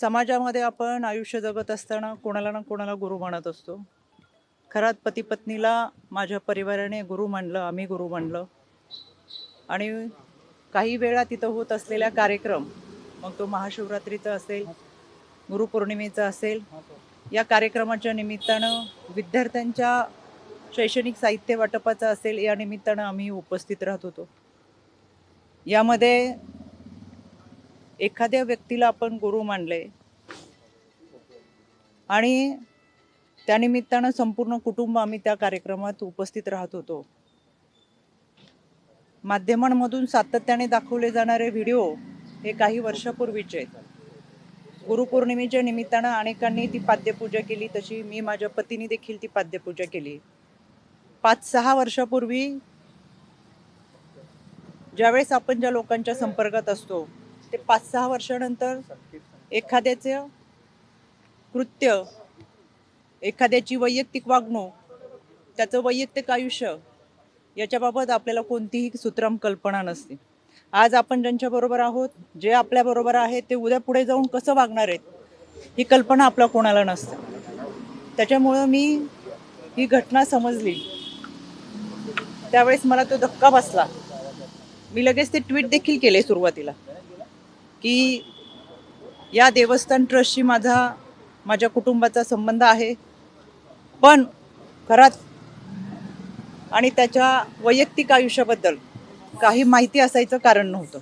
समाजामध्ये आपण आयुष्य जगत असताना कोणाला ना कोणाला गुरु मानत असतो. खरात पती पत्नीला माझ्या परिवाराने गुरु मानलं, आम्ही गुरु मानलं. आणि काही वेळा तिथं होत असलेला कार्यक्रम, मग तो महाशिवरात्रीचा असेल, गुरुपौर्णिमेचा असेल, या कार्यक्रमाच्या निमित्तानं विद्यार्थ्यांच्या शैक्षणिक साहित्य वाटपाचा असेल, या निमित्तानं आम्ही उपस्थित राहत होतो. यामध्ये एखाद्या व्यक्तीला आपण गुरु मानले आणि त्यानिमित्तानं संपूर्ण कुटुंब आम्ही त्या कार्यक्रमात उपस्थित राहत होतो. माध्यमांमधून सातत्याने दाखवले जाणारे व्हिडिओ हे काही वर्षापूर्वीचे आहेत. गुरुपौर्णिमेच्या निमित्तानं अनेकांनी ती पाद्यपूजा केली, तशी मी माझ्या पतीने देखील ती पाद्यपूजा केली. 5-6 वर्षापूर्वी ज्यावेळेस आपण ज्या लोकांच्या संपर्कात असतो, ते 5-6 वर्षानंतर एखाद्याचं कृत्य, एखाद्याची वैयक्तिक वागणूक, त्याचं वैयक्तिक आयुष्य याच्याबाबत आपल्याला कोणतीही सुतराम कल्पना नसते. आज आपण ज्यांच्याबरोबर आहोत, जे आपल्याबरोबर आहेत, ते उद्या पुढे जाऊन कसं वागणार आहेत, ही कल्पना आपल्या कोणाला नसते. त्याच्यामुळं मी ही घटना समजली त्यावेळेस मला तो धक्का बसला. मी लगेच ते ट्विट देखील केले सुरुवातीला, की या देवस्थान ट्रस्टशी माझ्या कुटुंबाचा संबंध आहे, पण खरात आणि त्याच्या वैयक्तिक आयुष्याबद्दल काही माहिती असायचं कारण नव्हतं.